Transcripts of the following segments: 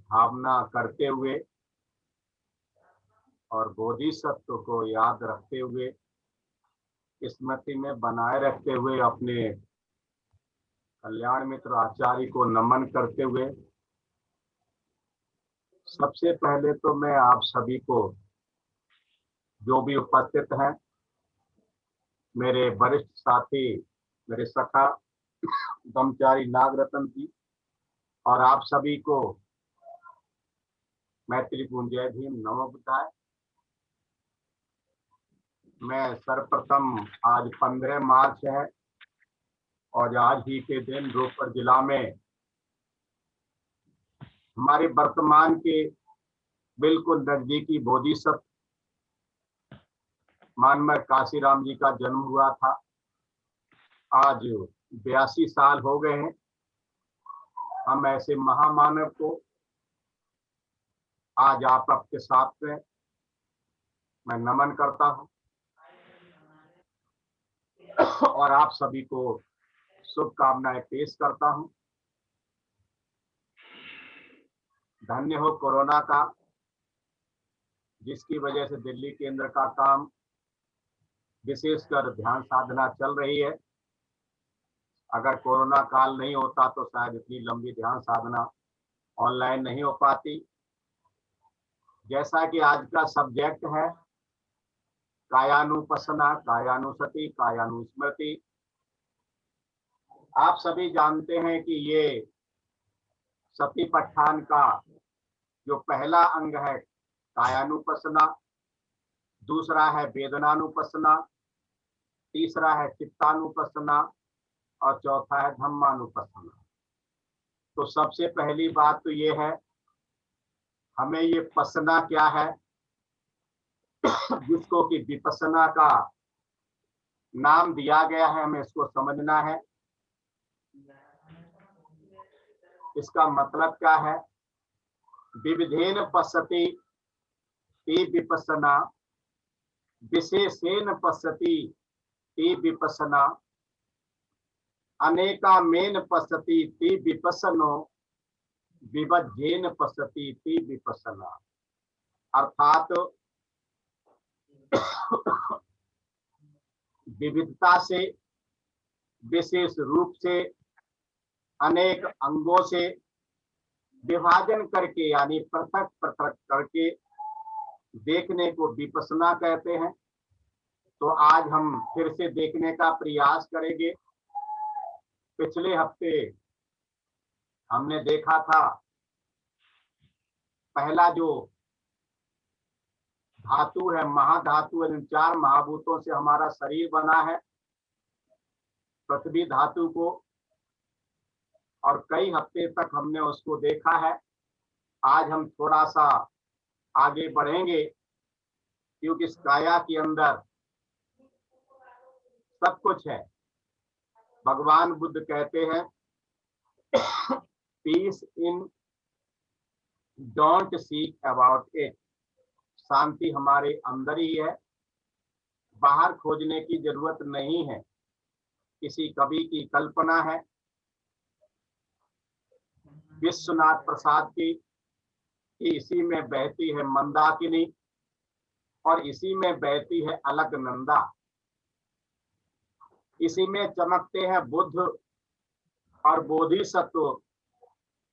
भावना करते हुए और बोधिसत्व को याद रखते हुए, स्मृति में बनाए रखते हुए, अपने कल्याण मित्र आचार्य को नमन करते हुए, सबसे पहले तो मैं आप सभी को, जो भी उपस्थित हैं, मेरे वरिष्ठ साथी, मेरे सखा ब्रह्मचारी नागरत्न जी, और आप सभी को मैत्रीपूर्ण जय भीम, नमो बुद्धाय। मैं सर्वप्रथम, आज 15 मार्च है और आज ही के दिन रोपड़ जिला में हमारे वर्तमान के बिल्कुल नजदीकी बोधिसत्व मानमय काशीराम जी का जन्म हुआ था। आज 82 साल हो गए हैं। हम ऐसे महामानव को आज आप आपके साथ में मैं नमन करता हूं और आप सभी को शुभकामनाएं पेश करता हूं। धन्य हो कोरोना का, जिसकी वजह से दिल्ली केंद्र का काम विशेषकर ध्यान साधना चल रही है। अगर कोरोना काल नहीं होता तो शायद इतनी लंबी ध्यान साधना ऑनलाइन नहीं हो पाती। जैसा कि आज का सब्जेक्ट है कायानुपसना, कायानुसति, कायानुस्मृति। आप सभी जानते हैं कि ये सतिपट्ठान का जो पहला अंग है कायानुपसना, दूसरा है वेदनानुपसना, तीसरा है चित्तानुपसना और चौथा है धम्मानुपसना। तो सबसे पहली बात तो ये है, हमें ये पसना क्या है, जिसको कि विपसना का नाम दिया गया है, हमें इसको समझना है। इसका मतलब क्या है? विविधेन पश्यति ते विपसना, विशेषेण पश्यति ते विपसना, अनेकामेन पश्यति ते विपसनो, विविधेन पश्यति ते विपसना। अर्थात विविधता से, विशेष रूप से, अनेक अंगों से विभाजन करके, यानी पृथक पृथक करके देखने को विपसना कहते हैं। तो आज हम फिर से देखने का प्रयास करेंगे। पिछले हफ्ते हमने देखा था पहला जो धातु है, महाधातु, 4 महाभूतों से हमारा शरीर बना है, पृथ्वी धातु को, और कई हफ्ते तक हमने उसको देखा है। आज हम थोड़ा सा आगे बढ़ेंगे, क्योंकि इस काया के अंदर सब कुछ है। भगवान बुद्ध कहते हैं peace in, don't seek about it. शांति हमारे अंदर ही है, बाहर खोजने की जरूरत नहीं है। किसी कवि की कल्पना है, विश्वनाथ प्रसाद की, कि इसी में बहती है मंदाकिनी और इसी में बहती है अलकनंदा, इसी में चमकते हैं बुद्ध और बोधिसत्व,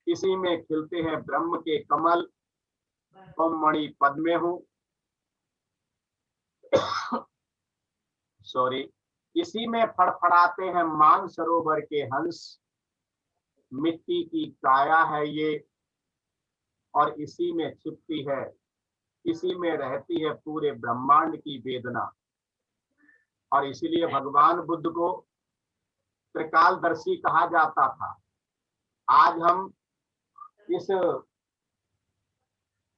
इसी में खिलते हैं ब्रह्म के कमल, तुम मणि पद में हूं। सॉरी, इसी में फड़फड़ाते हैं मानसरोवर के हंस, मिट्टी की काया है ये और इसी में छिपती है, इसी में रहती है पूरे ब्रह्मांड की वेदना। और इसीलिए भगवान बुद्ध को त्रिकालदर्शी कहा जाता था। आज हम इस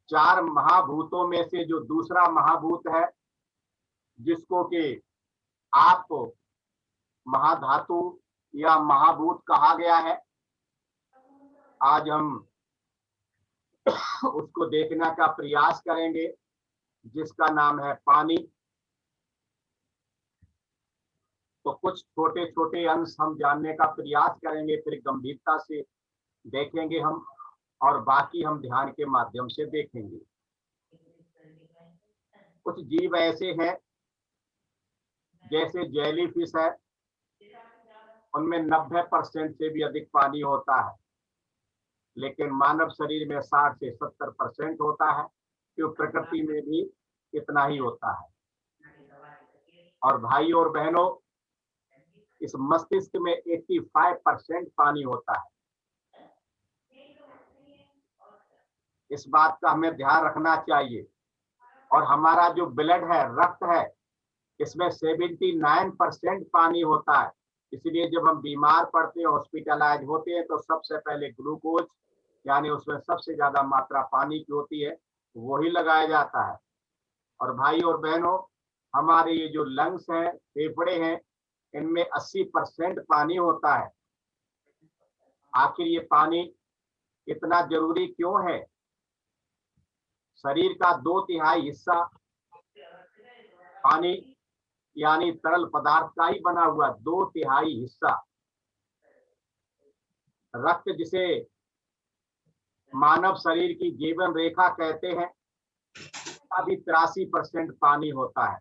4 महाभूतों में से जो दूसरा महाभूत है, जिसको कि आप महाधातु या महाभूत कहा गया है, आज हम उसको देखने का प्रयास करेंगे, जिसका नाम है पानी। तो कुछ छोटे छोटे अंश हम जानने का प्रयास करेंगे, फिर गंभीरता से देखेंगे हम। और बाकी हम ध्यान के माध्यम से देखेंगे। कुछ जीव ऐसे हैं जैसे जेली फिश है, उनमें 90% से भी अधिक पानी होता है, लेकिन मानव शरीर में 60 से 70% होता है, जो प्रकृति में भी इतना ही होता है। और भाई और बहनों, इस मस्तिष्क में 85% पानी होता है। इस बात का हमें ध्यान रखना चाहिए। और हमारा जो ब्लड है, रक्त है, इसमें 79% पानी होता है। इसलिए जब हम बीमार पड़ते हैं, हॉस्पिटलाइज होते हैं, तो सबसे पहले ग्लूकोज, यानी उसमें सबसे ज्यादा मात्रा पानी की होती है, वही लगाया जाता है। और भाई और बहनों, हमारे ये जो लंग्स हैं, फेफड़े हैं, इनमें 80% पानी होता है। आखिर ये पानी इतना जरूरी क्यों है? शरीर का 2/3 हिस्सा पानी यानी तरल पदार्थ का ही बना हुआ, 2/3 हिस्सा। रक्त, जिसे मानव शरीर की जीवन रेखा कहते हैं, का भी 83% पानी होता है।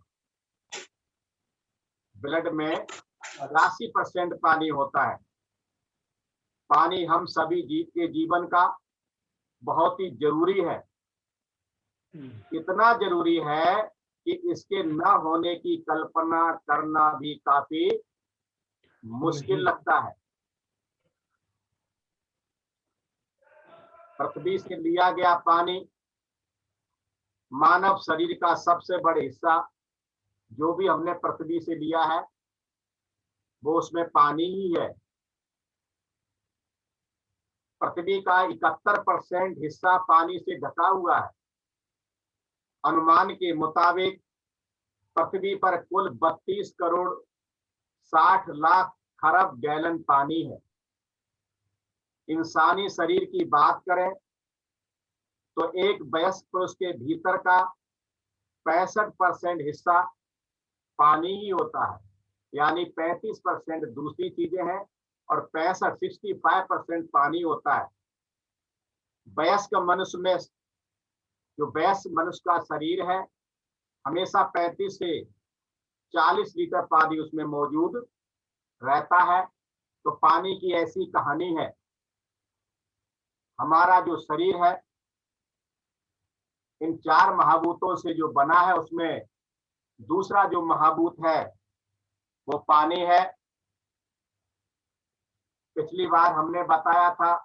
ब्लड में 83% पानी होता है। पानी हम सभी जीव के जीवन का बहुत ही जरूरी है। इतना जरूरी है कि इसके न होने की कल्पना करना भी काफी मुश्किल लगता है। पृथ्वी से लिया गया पानी, मानव शरीर का सबसे बड़ा हिस्सा जो भी हमने पृथ्वी से लिया है, वो उसमें पानी ही है। पृथ्वी का 71% हिस्सा पानी से ढका हुआ है। अनुमान के मुताबिक पृथ्वी पर कुल 32 करोड़ 60 लाख खरब गैलन पानी है। इंसानी शरीर की बात करें तो एक वयस्क पुरुष के भीतर का 65% हिस्सा पानी ही होता है, यानी 35% दूसरी चीजें हैं और 65% पानी होता है। वयस्क मनुष्य में, जो वयस्क मनुष्य का शरीर है, हमेशा 35 से 40 लीटर पानी उसमें मौजूद रहता है। तो पानी की ऐसी कहानी है। हमारा जो शरीर है, इन 4 महाभूतों से जो बना है, उसमें दूसरा जो महाभूत है वो पानी है। पिछली बार हमने बताया था,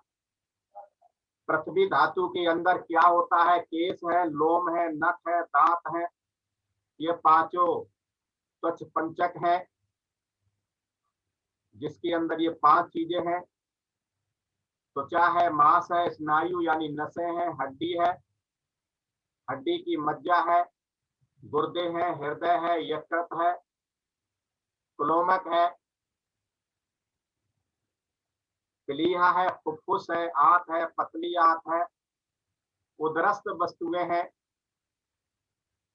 पृथ्वी धातु के अंदर क्या होता है? केश है, लोम है, नख है, दांत है, ये 5 त्वच पंचक है, जिसके अंदर ये 5 चीजें हैं। त्वचा है, मांस है, स्नायु यानी नसें हैं, हड्डी है, हड्डी की मज्जा है, गुर्दे हैं, हृदय है, यकृत है, कुलोमक है, प्लीहा है, फुफ्फुस है, आंत है, पतली आंत है, उदरस्थ वस्तुएं हैं,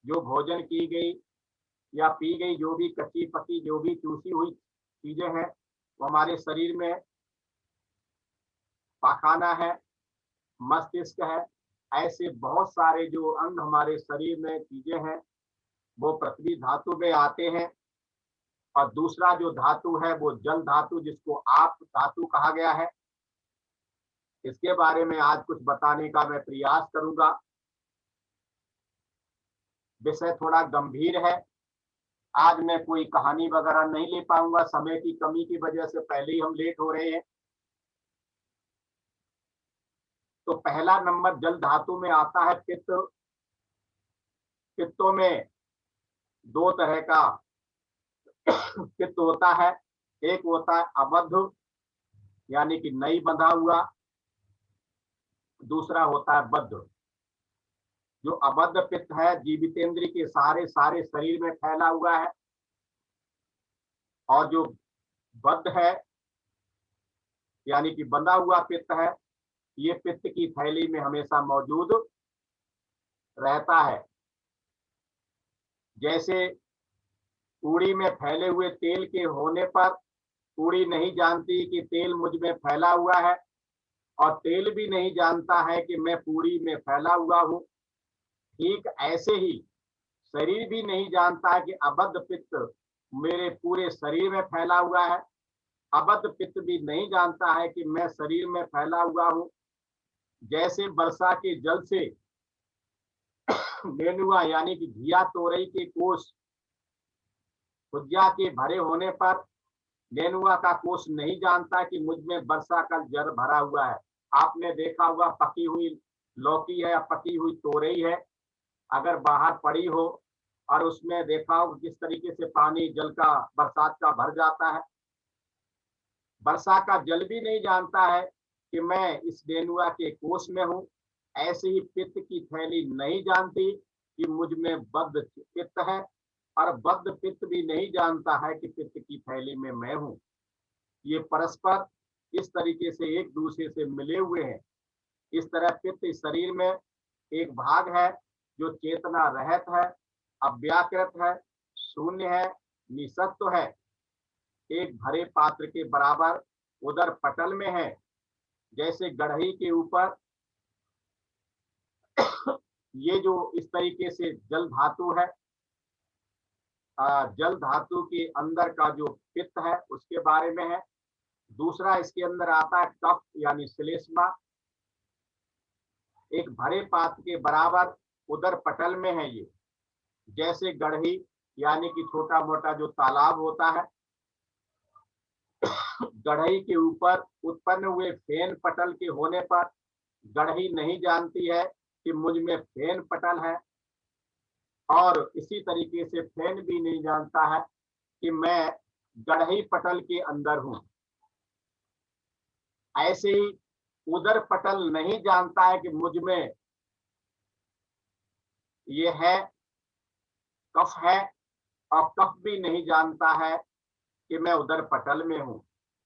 जो भोजन की गई या पी गई, जो भी कच्ची पकी, जो भी चूसी हुई चीजें हैं, वो हमारे शरीर में। पाखाना है, मस्तिष्क है, ऐसे बहुत सारे जो अंग हमारे शरीर में चीजें हैं, वो पृथ्वी धातु में आते हैं। और दूसरा जो धातु है वो जल धातु, जिसको आप धातु कहा गया है। इसके बारे में आज कुछ बताने का मैं प्रयास करूंगा। विषय थोड़ा गंभीर है। आज मैं कोई कहानी वगैरह नहीं ले पाऊंगा, समय की कमी की वजह से पहले ही हम लेट हो रहे हैं। तो पहला नंबर जल धातु में आता है पित्त। पित्तों में 2 तरह का पित्त होता है। एक होता है अबद्ध, यानी कि नहीं बंधा हुआ। दूसरा होता है बद्ध। जो अबद्ध पित्त है, जीवितेंद्रिय के सारे शरीर में फैला हुआ है। और जो बद्ध है, यानी कि बंधा हुआ पित्त है, ये पित्त की थैली में हमेशा मौजूद रहता है। जैसे पूड़ी में फैले हुए तेल के होने पर पूड़ी नहीं जानती कि तेल मुझ में फैला हुआ है, और तेल भी नहीं जानता है कि मैं पूरी में फैला हुआ हूँ, ठीक ऐसे ही शरीर भी नहीं जानता है कि अबद्ध पित्त मेरे पूरे शरीर में फैला हुआ है। अबद्ध पित्त भी नहीं जानता है कि मैं शरीर में फैला हुआ हूँ। जैसे वर्षा के जल से नेनुआ यानी कि घिया तोरई के कोष खुज्जा के भरे होने पर नेनुआ का कोष नहीं जानता कि मुझ में वर्षा का जल भरा हुआ है। आपने देखा होगा पकी हुई लौकी है या पकी हुई तोरई है, अगर बाहर पड़ी हो और उसमें देखा हो किस तरीके से पानी जल का बरसात का भर जाता है। वर्षा का जल भी नहीं जानता है कि मैं इस नेनुआ के कोष में हूँ। ऐसे ही पित्त की थैली नहीं जानती कि मुझ में बद्ध पित्त है, और बद्ध पित्त भी नहीं जानता है कि पित्त की थैली में मैं हूँ। ये परस्पर इस तरीके से एक दूसरे से मिले हुए हैं। इस तरह पित्त इस शरीर में एक भाग है जो चेतना रहित है, अव्याकृत है, शून्य है, निसत्व है, एक भरे पात्र के बराबर उदर पटल में है। जैसे गढ़ई के ऊपर ये जो इस तरीके से जल धातु है, जल धातु के अंदर का जो पित्त है उसके बारे में है। दूसरा इसके अंदर आता है कफ यानी श्लेष्मा, एक भरे पात्र के बराबर उदर पटल में है ये। जैसे गढ़ी यानी कि छोटा मोटा जो तालाब होता है, गढ़ई के ऊपर उत्पन्न हुए फेन पटल के होने पर गढ़ी नहीं जानती है कि मुझ में फेन पटल है, और इसी तरीके से फेन भी नहीं जानता है कि मैं गढ़ई पटल के अंदर हूं। ऐसे ही उदर पटल नहीं जानता है कि मुझ में ये है कफ है, और कफ भी नहीं जानता है कि मैं उदर पटल में हूं।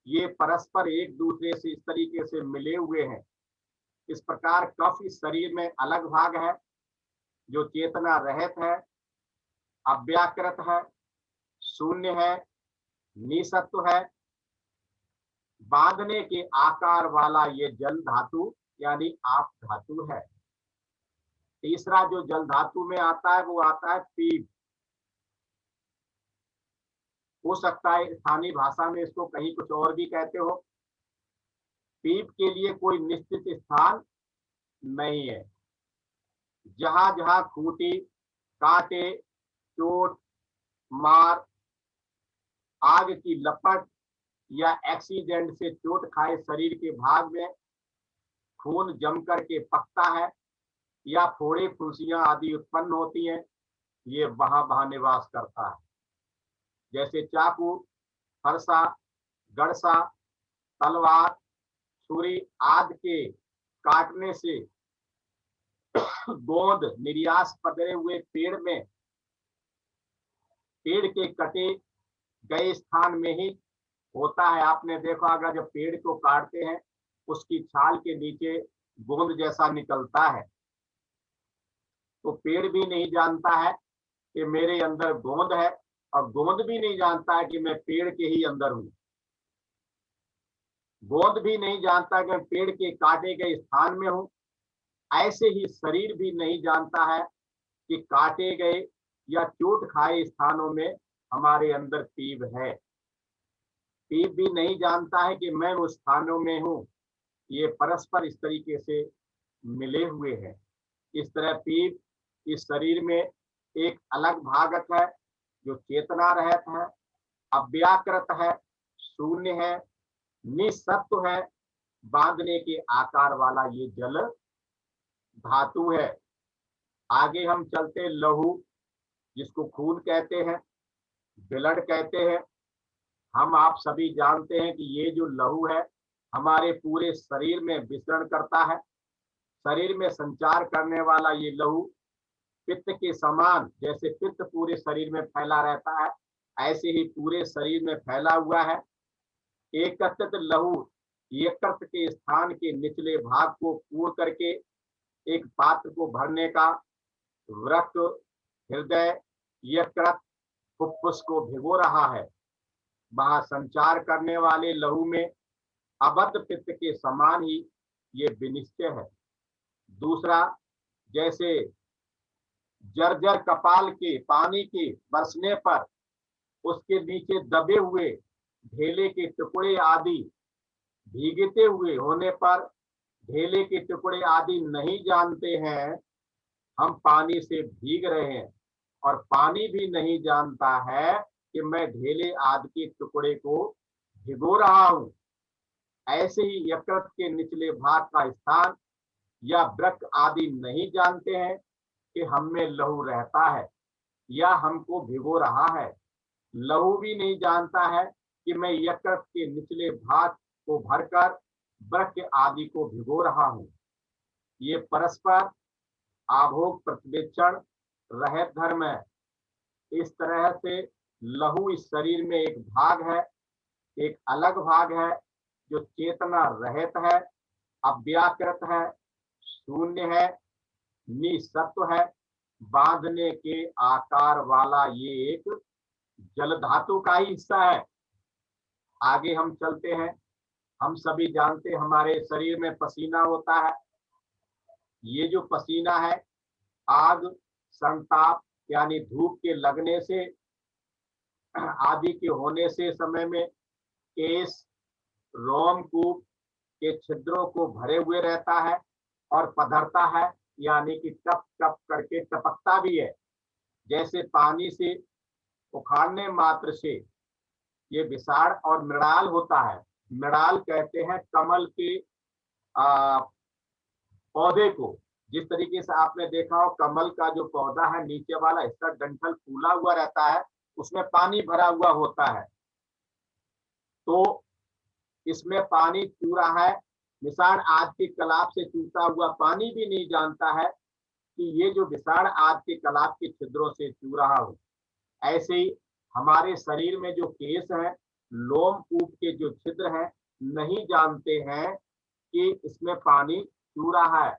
ये परस्पर एक दूसरे से इस तरीके से मिले हुए हैं। इस प्रकार कफ इस शरीर में अलग भाग है जो चेतना रहित है, अव्याकृत है, शून्य है, निसत्व है, बांधने के आकार वाला ये जल धातु यानी आप धातु है। तीसरा जो जल धातु में आता है वो आता है पीप। हो सकता है स्थानीय भाषा में इसको कहीं कुछ और भी कहते हो। पीप के लिए कोई निश्चित स्थान नहीं है। जहां जहां खूंटी, कांटे, चोट, मार, आग की लपट या एक्सीडेंट से चोट खाए शरीर के भाग में खून जम करके पकता है या फोड़े फुंसियां आदि उत्पन्न होती हैं, ये वहां वहां निवास करता है। जैसे चाकू, फरसा, गड़सा, तलवार, छुरी आदि के काटने से गोंद निर्यास पकड़े हुए पेड़ के कटे गए स्थान में ही होता है। आपने देखा होगा जब पेड़ को काटते हैं उसकी छाल के नीचे गोंद जैसा निकलता है, तो पेड़ भी नहीं जानता है कि मेरे अंदर गोंद है, और गोंद भी नहीं जानता है कि मैं पेड़ के ही अंदर हूं। गोंद भी नहीं जानता कि मैं पेड़ के काटे गए स्थान में हूं। ऐसे ही शरीर भी नहीं जानता है कि काटे गए या चोट खाए स्थानों में हमारे अंदर पीप है। पीप भी नहीं जानता है कि मैं उस स्थानों में हूं। ये परस्पर इस तरीके से मिले हुए हैं। इस तरह पीप इस शरीर में एक अलग भागक है जो चेतना रहित है, अव्याकृत है, शून्य है, निसत्व है, बांधने के आकार वाला ये जल धातु है। आगे हम चलते लहू, जिसको खून कहते हैं, ब्लड कहते हैं। हम आप सभी जानते हैं कि ये जो लहू है हमारे पूरे शरीर में विचरण करता है। शरीर में संचार करने वाला ये लहू पित्त के समान, जैसे पित्त पूरे शरीर में फैला रहता है ऐसे ही पूरे शरीर में फैला हुआ है। एकत्रित लहू यकृत के स्थान के निचले भाग को पूर्ण करके एक पात्र को भरने का वृक्क, हृदय, यकृत, फुफ्फुस को भिगो रहा है। वहां संचार करने वाले लहू में अबद्ध पित्त के समान ही ये विनिश्चय है। दूसरा, जैसे जर्जर कपाल के पानी के बरसने पर उसके नीचे दबे हुए ढेले के टुकड़े आदि भीगते हुए होने पर ढेले के टुकड़े आदि नहीं जानते हैं हम पानी से भीग रहे हैं, और पानी भी नहीं जानता है कि मैं ढेले आदि के टुकड़े को भिगो रहा हूं। ऐसे ही यकृत के निचले भाग का स्थान या वृक्क आदि नहीं जानते हैं कि हम में लहू रहता है या हमको भिगो रहा है। लहू भी नहीं जानता है कि मैं यकृत के निचले भाग को भरकर वृक्क आदि को भिगो रहा हूं। ये परस्पर आभोग प्रतिवेक्षण रहित धर्म है। इस तरह से लहू इस शरीर में एक भाग है, एक अलग भाग है जो चेतना रहित है, अव्याकृत है, शून्य है, निसत्व है, बांधने के आकार वाला ये एक जल धातु का ही हिस्सा है। आगे हम चलते हैं। हम सभी जानते हमारे शरीर में पसीना होता है। ये जो पसीना है आग, संताप यानी धूप के लगने से आदि के होने से समय में केस, रोमकूप के छिद्रों को भरे हुए रहता है और पधरता है, यानी कि टप टप करके टपकता भी है। जैसे पानी से उखाड़ने मात्र से ये विषाण और मृणाल होता है। मृणाल कहते हैं कमल के पौधे को। जिस तरीके से आपने देखा हो कमल का जो पौधा है नीचे वाला इसका डंठल फूला हुआ रहता है, उसमें पानी भरा हुआ होता है, तो इसमें पानी चू रहा है। विषाण आदि के कलाप से चूता हुआ पानी भी नहीं जानता है कि ये जो विषाण आदि के कलाप के छिद्रों से चू रहा हो। ऐसे ही हमारे शरीर में जो केस है, लोमकूप के जो छिद्र हैं, नहीं जानते हैं कि इसमें पानी चू रहा है।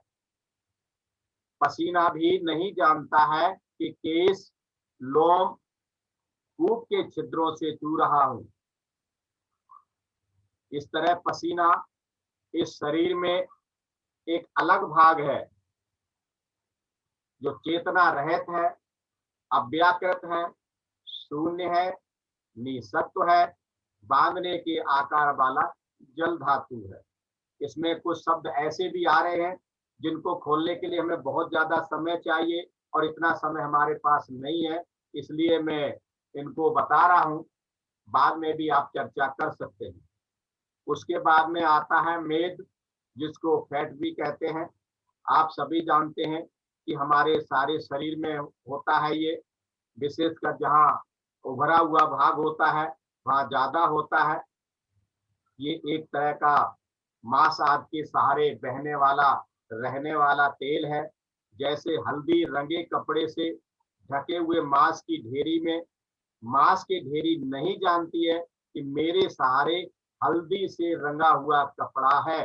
पसीना भी नहीं जानता है कि केस, लोम, कूप के छिद्रों से चू रहा हूं। इस तरह पसीना इस शरीर में एक अलग भाग है जो चेतना रहित है, अव्याकृत है, शून्य है, निसत्व है, बांधने के आकार वाला जल धातु है। इसमें कुछ शब्द ऐसे भी आ रहे हैं जिनको खोलने के लिए हमें बहुत ज्यादा समय चाहिए और इतना समय हमारे पास नहीं है, इसलिए मैं इनको बता रहा हूं। बाद में भी आप चर्चा कर सकते हैं। उसके बाद में आता है मेद, जिसको फैट भी कहते हैं। आप सभी जानते हैं कि हमारे सारे शरीर में होता है ये, विशेषकर जहाँ उभरा हुआ भाग होता है वहाँ ज्यादा होता है। ये एक तरह का मांस आदि के सहारे बहने वाला रहने वाला तेल है। जैसे हल्दी रंगे कपड़े से ढके हुए मांस की ढेरी में मांस की ढेरी नहीं जानती है कि मेरे सहारे हल्दी से रंगा हुआ कपड़ा है।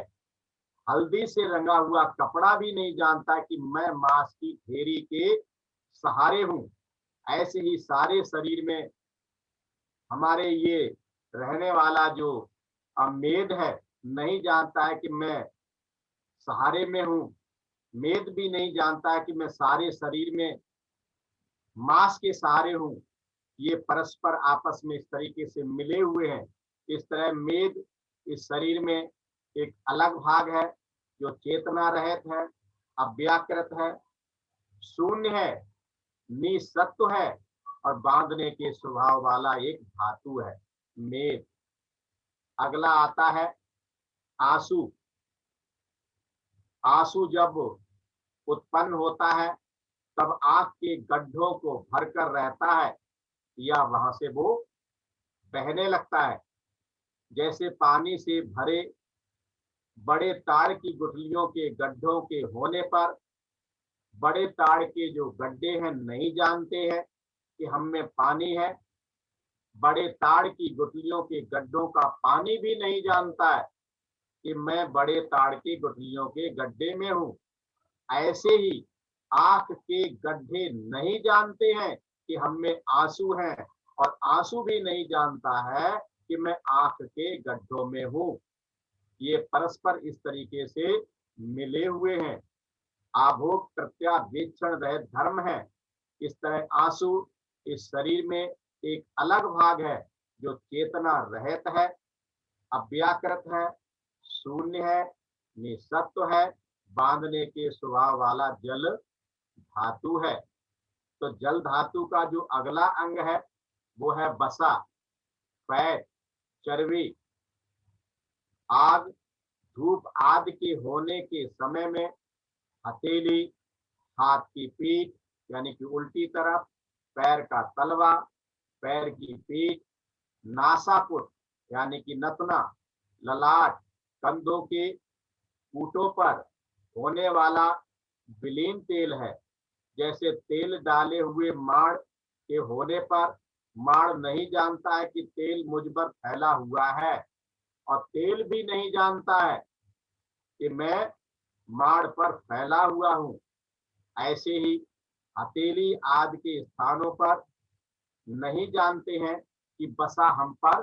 हल्दी से रंगा हुआ कपड़ा भी नहीं जानता कि मैं मांस की ढेरी के सहारे हूं। ऐसे ही सारे शरीर में हमारे ये रहने वाला जो मेद है नहीं जानता है कि मैं सहारे में हूं। मेद भी नहीं जानता है कि मैं सारे शरीर में मांस के सहारे हूं। ये परस्पर आपस में इस तरीके से मिले हुए हैं। इस तरह मेद इस शरीर में एक अलग भाग है जो चेतना रहित है, अव्याकृत है, शून्य है, निसत्व है और बांधने के स्वभाव वाला एक धातु है मेद। अगला आता है आंसू। आंसू जब उत्पन्न होता है तब आंख के गड्ढों को भरकर रहता है या वहां से वो बहने लगता है। जैसे पानी से भरे बड़े ताड़ की गुठलियों के गड्ढों के होने पर बड़े ताड़ के जो गड्ढे हैं नहीं जानते हैं कि हम में पानी है। बड़े ताड़ की गुठलियों के गड्ढों का पानी भी नहीं जानता है कि मैं बड़े ताड़ की गुठलियों के गड्ढे में हूं। ऐसे ही आंख के गड्ढे नहीं जानते हैं कि हम में आंसू हैं, और आंसू भी नहीं जानता है कि मैं आंख के गड्ढों में हूं। ये परस्पर इस तरीके से मिले हुए हैं। आभोग प्रत्यावेक्षण रहित धर्म है। इस तरह आंसू इस शरीर में एक अलग भाग है जो चेतना रहित है, अव्याकृत है, शून्य है, निसत्व है, बांधने के स्वभाव वाला जल धातु है। तो जल धातु का जो अगला अंग है वो है बसा, फैट, चर्बी। आग, धूप आदि के होने के समय में हथेली, हाथ की पीठ यानी कि उल्टी तरफ, पैर का तलवा, पैर की पीठ, नासापुट यानी कि नथुना, ललाट, कंधों के कूटों पर होने वाला विलीन तेल है। जैसे तेल डाले हुए माड़ के होने पर माड़ नहीं जानता है कि तेल मुझ पर फैला हुआ है, और तेल भी नहीं जानता है कि मैं माड़ पर फैला हुआ हूं। ऐसे ही हथेली आदि के स्थानों पर नहीं जानते हैं कि बसा हम पर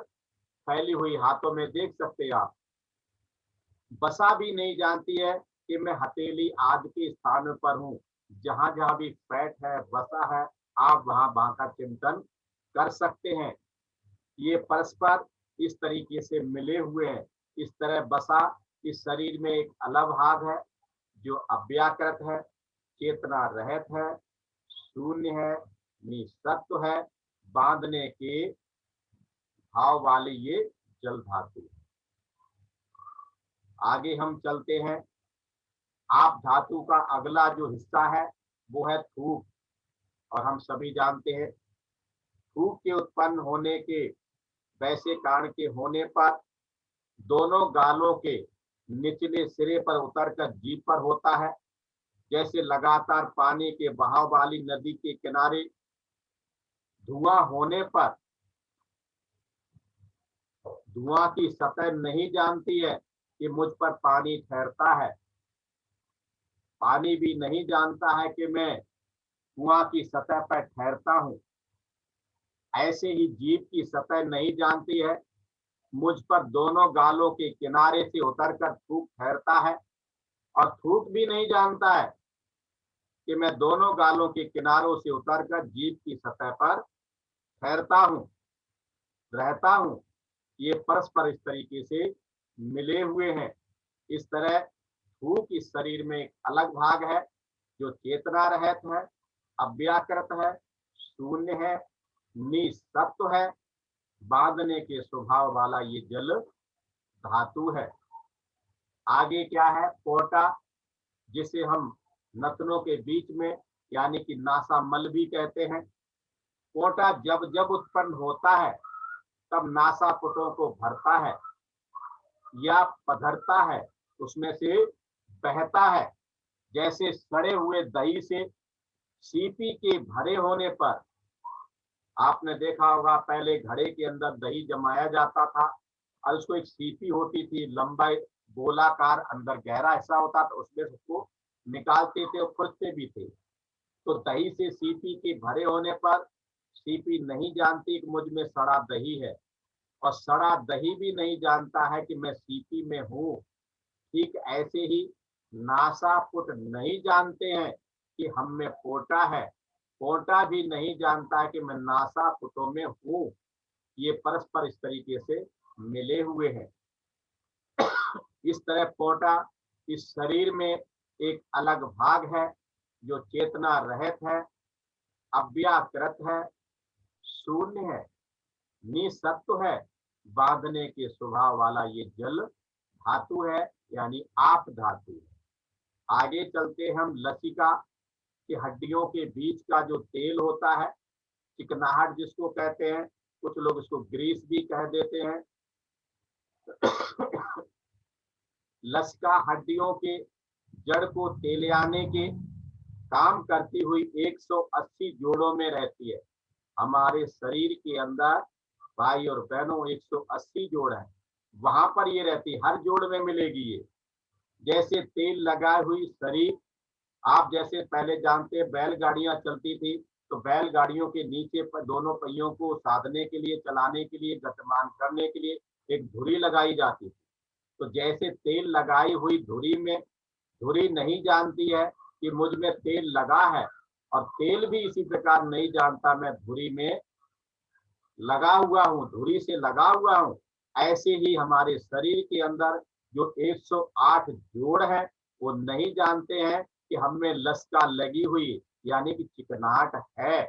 फैली हुई। हाथों में देख सकते हैं आप, बसा भी नहीं जानती है कि मैं हथेली आदि के स्थान पर हूं। जहां जहां भी फैट है, बसा है, आप वहां वहां का चिंतन कर सकते हैं। ये परस्पर इस तरीके से मिले हुए हैं। इस तरह बसा इस शरीर में एक अलग भाग है जो अव्याकृत है, चेतना रहित है, शून्य है, निसत्व है, बांधने के भाव वाले ये जल धातु। आगे हम चलते हैं। आप धातु का अगला जो हिस्सा है वो है थूक। और हम सभी जानते हैं थूक के उत्पन्न होने के वैसे कारण के होने पर दोनों गालों के निचले सिरे पर उतरकर जीभ पर होता है। जैसे लगातार पानी के बहाव वाली नदी के किनारे धुआं होने पर धुआं की सतह नहीं जानती है कि मुझ पर पानी ठहरता है। पानी भी नहीं जानता है कि मैं कुआं की सतह पर ठहरता हूं। ऐसे ही जीभ की सतह नहीं जानती है मुझ पर दोनों गालों के किनारे से उतरकर थूक ठहरता है, और थूक भी नहीं जानता है कि मैं दोनों गालों के किनारों से उतरकर जीभ की सतह पर ठहरता हूं, रहता हूं। ये परस्पर इस तरीके से मिले हुए हैं। इस तरह थूक इस शरीर में एक अलग भाग है जो चेतना रहित है, अव्याकृत है, शून्य है, निसत्व है, बांधने के स्वभाव वाला ये जल धातु है। आगे क्या है? पोटा, जिसे हम नथनों के बीच में यानी कि नासामल भी कहते हैं। पोटा जब जब उत्पन्न होता है तब नासापुटों को भरता है या पधरता है, उसमें से बहता है। जैसे सड़े हुए दही से सीपी के भरे होने पर, आपने देखा होगा पहले घड़े के अंदर दही जमाया जाता था और उसको एक सीपी होती थी, लंबा गोलाकार, अंदर गहरा हिस्सा होता था, उसमें उसको निकालते थे और खुरते भी थे। तो दही से सीपी के भरे होने पर सीपी नहीं जानती कि मुझ में सड़ा दही है, और सड़ा दही भी नहीं जानता है कि मैं सीपी में हूँ। ठीक ऐसे ही नासापुट नहीं जानते हैं कि हम में पोटा है, पोटा भी नहीं जानता है कि मैं नासापुटों में हूँ। ये परस्पर इस तरीके से मिले हुए हैं। इस तरह पोटा इस शरीर में एक अलग भाग है जो चेतना रहित है, अव्याकृत है, शून्य है, निसत्व है, बांधने के स्वभाव वाला ये जल धातु है, यानी आप धातु। आगे चलते हम लसिका की हड्डियों के बीच का जो तेल होता है, चिकनाहट जिसको कहते हैं, कुछ लोग इसको ग्रीस भी कह देते हैं। लसिका हड्डियों के जड़ को तेलियाने के काम करती हुई 180 जोड़ों में रहती है। हमारे शरीर के अंदर भाई और बहनों 180 जोड़ है, वहां पर ये रहती, हर जोड़ में मिलेगी ये। जैसे तेल लगाए हुई शरीर, आप जैसे पहले जानते बैलगाड़ियां चलती थी, तो बैलगाड़ियों के नीचे पर दोनों पहियों को साधने के लिए, चलाने के लिए, गतिमान करने के लिए एक धुरी लगाई जाती थी। तो जैसे तेल लगाई हुई धुरी में धुरी नहीं जानती है कि मुझ में तेल लगा है, और तेल भी इसी प्रकार नहीं जानता मैं धुरी में लगा हुआ हूँ, धुरी से लगा हुआ हूँ। ऐसे ही हमारे शरीर के अंदर जो 108 जोड़ है वो नहीं जानते हैं कि हम में लसका लगी हुई यानी कि चिकनाहट है।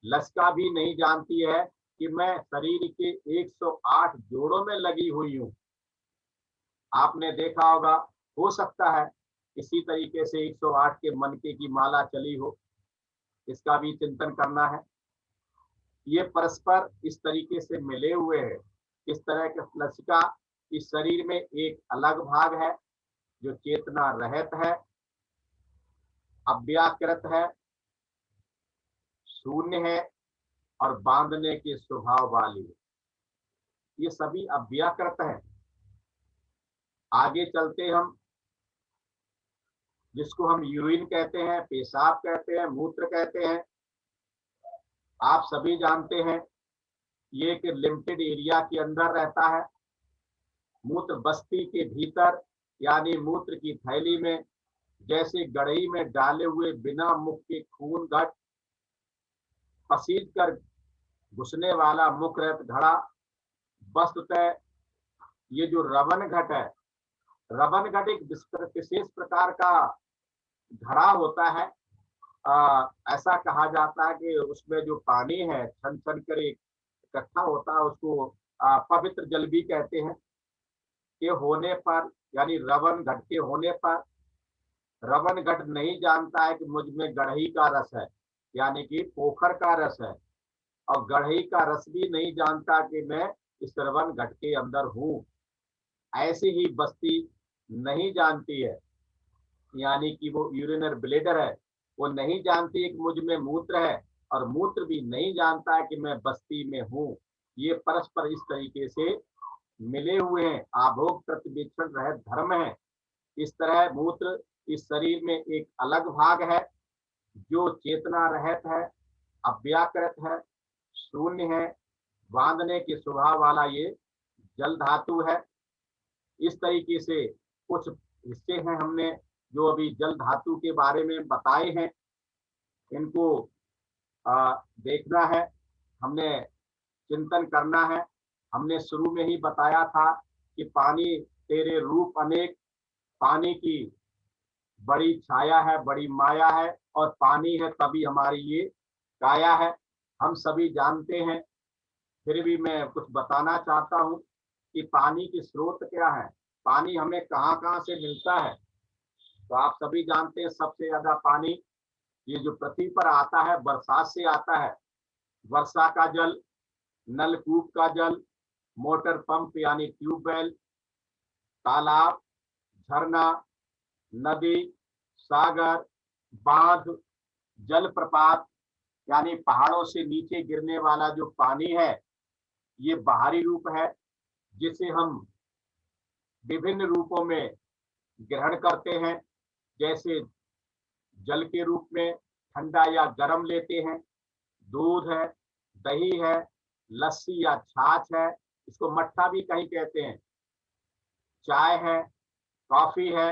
लसका भी नहीं जानती है कि मैं शरीर के 108 जोड़ों में लगी हुई हूँ। आपने देखा होगा, हो सकता है इसी तरीके से 108 के मनके की माला चली हो, इसका भी चिंतन करना है। ये परस्पर इस तरीके से मिले हुए हैं। इस तरह के लसिका इस शरीर में एक अलग भाग है जो चेतना रहित है, अव्याकृत है, शून्य है और बांधने के स्वभाव वाली है। ये सभी अव्याकृत है। आगे चलते हम, जिसको हम यूरिन कहते हैं, पेशाब कहते हैं, मूत्र कहते हैं, आप सभी जानते हैं ये एक लिमिटेड एरिया के अंदर रहता है। मूत्र बस्ती के भीतर यानी मूत्र की थैली में, जैसे गड़ही में डाले हुए बिना मुख के खून घट पसीज कर घुसने वाला मुख रहित घड़ा, वस्तुतः ये जो रवन घट है, रवन घट एक विशेष प्रकार का घड़ा होता है। ऐसा कहा जाता है कि उसमें जो पानी है छन छन कर इकट्ठा होता है, उसको पवित्र जल भी कहते हैं। के होने पर यानी रवन घट के होने पर, रवन घट नहीं जानता है कि मुझ में गढ़ही का रस है यानी कि पोखर का रस है, और गढ़ही का रस भी नहीं जानता कि मैं इस रवन घट के अंदर हूँ। ऐसी ही बस्ती नहीं जानती है यानी कि वो यूरिनर ब्लेडर है, वो नहीं जानती है कि मुझ में मूत्र है, और मूत्र भी नहीं जानता है कि मैं बस्ती में हूँ। ये परस्पर इस तरीके से मिले हुए हैं, आभोग प्रतिवीक्षण रहित धर्म है। इस तरह मूत्र इस शरीर में एक अलग भाग है जो चेतना रहित है, अव्याकृत है, शून्य है, बांधने के स्वभाव वाला ये जल धातु है। इस तरीके से कुछ हिस्से हैं हमने जो अभी जल धातु के बारे में बताए हैं, इनको देखना है, हमने चिंतन करना है। हमने शुरू में ही बताया था कि पानी तेरे रूप अनेक, पानी की बड़ी छाया है, बड़ी माया है, और पानी है तभी हमारी ये काया है। हम सभी जानते हैं, फिर भी मैं कुछ बताना चाहता हूँ कि पानी के स्रोत क्या है, पानी हमें कहाँ कहाँ से मिलता है। तो आप सभी जानते हैं सबसे ज्यादा पानी ये जो पृथ्वी पर आता है बरसात से आता है। वर्षा का जल, नलकूप का जल, मोटर पंप यानी ट्यूबवेल, तालाब, झरना, नदी, सागर, बांध, जलप्रपात यानी पहाड़ों से नीचे गिरने वाला जो पानी है, ये बाहरी रूप है जिसे हम विभिन्न रूपों में ग्रहण करते हैं। जैसे जल के रूप में ठंडा या गर्म लेते हैं, दूध है, दही है, लस्सी या छाछ है, इसको मट्ठा भी कहीं कहते हैं, चाय है, कॉफी है,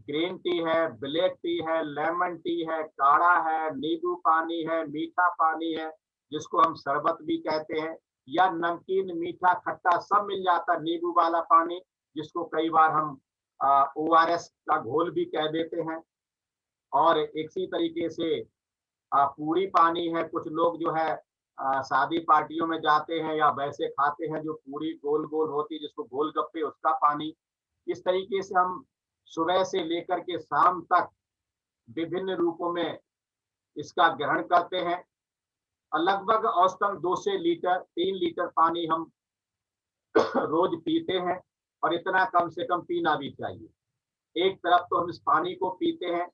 ग्रीन टी है, ब्लैक टी है, लेमन टी है, काढ़ा है, नींबू पानी है, मीठा पानी है जिसको हम शरबत भी कहते हैं, या नमकीन मीठा खट्टा सब मिल जाता है, नींबू वाला पानी जिसको कई बार हम ORS का घोल भी कह देते हैं। और इसी तरीके से पूरी पानी है, कुछ लोग जो है शादी पार्टियों में जाते हैं या वैसे खाते हैं जो पूरी गोल गोल होती है जिसको गोलगप्पे, उसका पानी। इस तरीके से हम सुबह से लेकर के शाम तक विभिन्न रूपों में इसका ग्रहण करते हैं। लगभग औसतन 2 से 3 लीटर पानी हम रोज पीते हैं, और इतना कम से कम पीना भी चाहिए। एक तरफ तो हम इस पानी को पीते हैं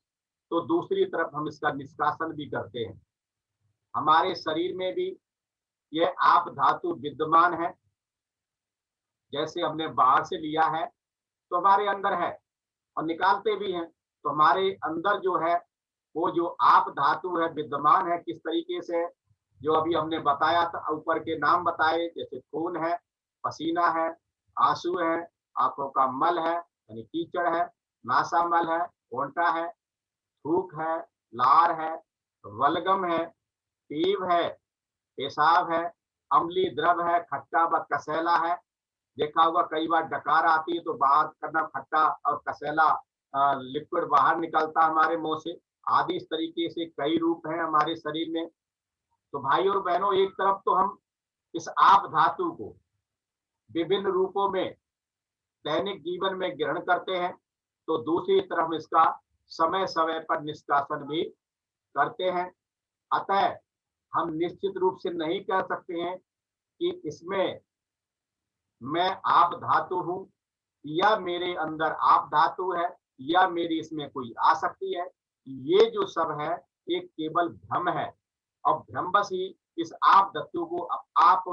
तो दूसरी तरफ हम इसका निष्कासन भी करते हैं। हमारे शरीर में भी यह आप धातु विद्यमान है, जैसे हमने बाहर से लिया है तो हमारे अंदर है, और निकालते भी हैं तो हमारे अंदर जो है वो जो आप धातु है विद्यमान है। किस तरीके से, जो अभी हमने बताया था, ऊपर के नाम बताए, जैसे खून है, पसीना है, आंसू है, आंखों का मल है, यानी कीचड़ है, नासामल है, ओंटा है, थूक है, लार है, वलगम है, पीव है, पेशाब है, अम्लीय द्रव है, खट्टा व कसैला है। देखा होगा कई बार डकार आती है तो बाहर करना खट्टा और कसैला लिक्विड बाहर निकलता है हमारे मुंह से। आदि इस तरीके से कई रूप हैं हमारे शरीर में। तो भाई और बहनों, एक तरफ तो हम इस आप धातु को विभिन्न रूपों में दैनिक जीवन में ग्रहण करते हैं, तो दूसरी तरफ इसका समय समय पर निष्कासन भी करते हैं। अतः हम निश्चित रूप से नहीं कह सकते हैं कि इसमें मैं आप धातु हूं या मेरे अंदर आप धातु है या मेरी इसमें कोई आसक्ति है। ये जो सब है ये केवल भ्रम है, और भ्रमवश ही इस आप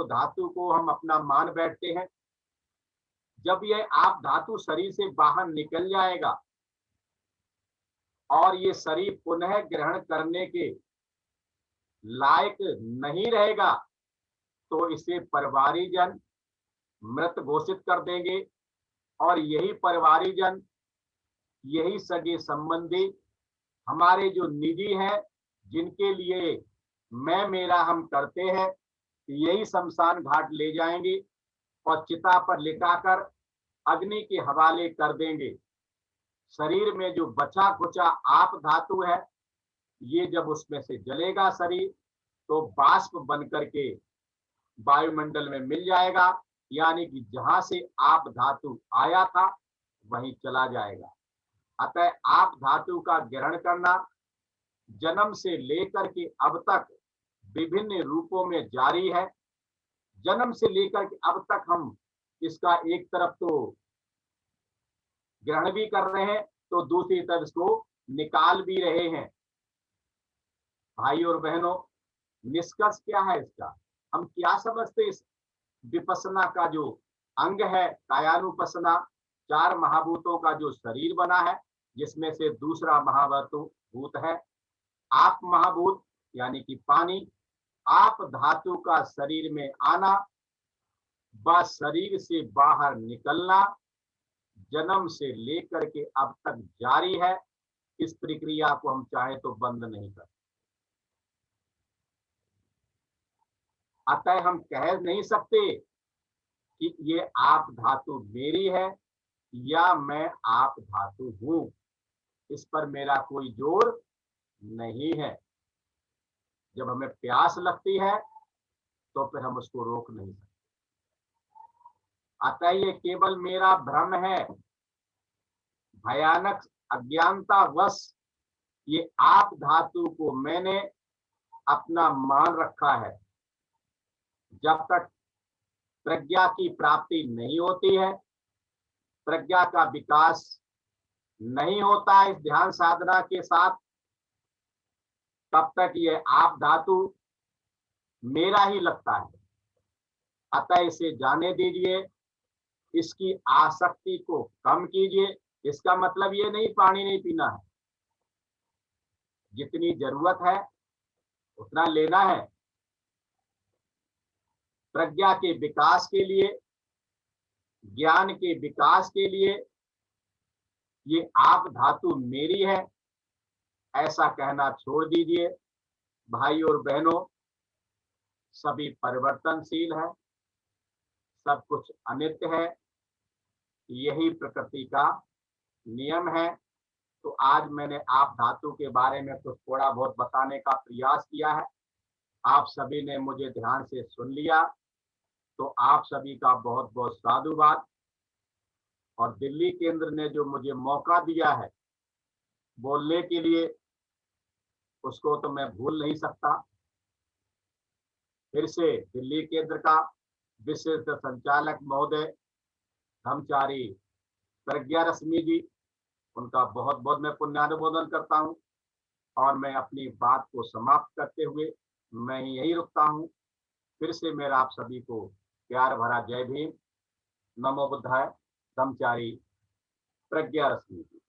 धातु को हम अपना मान बैठते हैं। जब यह आप धातु शरीर से बाहर निकल जाएगा और ये शरीर पुनः ग्रहण करने के लायक नहीं रहेगा, तो इसे परिवारीजन मृत घोषित कर देंगे। और यही परिवारीजन, यही सगे संबंधी, हमारे जो निजी हैं, जिनके लिए मैं मेरा हम करते हैं, यही शमशान घाट ले जाएंगे और चिता पर लिटाकर अग्नि के हवाले कर देंगे। शरीर में जो बचा कुचा आप धातु है, ये जब उसमें से जलेगा शरीर, तो बाष्प बन करके वायुमंडल में मिल जाएगा, यानी कि जहां से आप धातु आया था वहीं चला जाएगा। अतः आप धातु का ग्रहण करना जन्म से लेकर के अब तक विभिन्न रूपों में जारी है। जन्म से लेकर के अब तक हम इसका एक तरफ तो ग्रहण भी कर रहे हैं, तो दूसरी तरफ इसको निकाल भी रहे हैं। भाई और बहनों, निष्कर्ष क्या है इसका? हम क्या समझते इस विपස්සना का जो अंग है, कायानुपස්සना, 4 महाभूतों का जो शरीर बना है, जिसमें से दूसरा महाभूत है आप महाभूत, यानी कि पानी। आप धातु का शरीर में आना व शरीर से बाहर निकलना जन्म से लेकर के अब तक जारी है। इस प्रक्रिया को हम चाहे तो बंद नहीं कर। अतः हम कह नहीं सकते कि ये आप धातु मेरी है या मैं आप धातु हूं। इस पर मेरा कोई जोर नहीं है। जब हमें प्यास लगती है तो फिर हम उसको रोक नहीं सकते। अतः ये केवल मेरा भ्रम है। भयानक अज्ञानतावश ये आप धातु को मैंने अपना मान रखा है। जब तक प्रज्ञा की प्राप्ति नहीं होती है, प्रज्ञा का विकास नहीं होता है इस ध्यान साधना के साथ, तब तक ये आप धातु मेरा ही लगता है। अतः इसे जाने दीजिए, इसकी आसक्ति को कम कीजिए। इसका मतलब ये नहीं पानी नहीं पीना है, जितनी जरूरत है उतना लेना है। प्रज्ञा के विकास के लिए, ज्ञान के विकास के लिए ये आप धातु मेरी है ऐसा कहना छोड़ दीजिए। भाई और बहनों, सभी परिवर्तनशील है, सब कुछ अनित्य है, यही प्रकृति का नियम है। तो आज मैंने आप धातु के बारे में कुछ थोड़ा बहुत बताने का प्रयास किया है। आप सभी ने मुझे ध्यान से सुन लिया, तो आप सभी का बहुत बहुत साधुवाद। और दिल्ली केंद्र ने जो मुझे मौका दिया है बोलने के लिए, उसको तो मैं भूल नहीं सकता। फिर से दिल्ली केंद्र का विशिष्ट संचालक महोदय ब्रह्मचारी प्रज्ञा रश्मि जी, उनका बहुत बहुत मैं पुण्यानुमोदन करता हूं। और मैं अपनी बात को समाप्त करते हुए मैं यही रुकता हूं। फिर से मेरा आप सभी को प्यार भरा जय भीम। नमो बुद्धाय। ब्रह्मचारी प्रज्ञा रश्मि जी।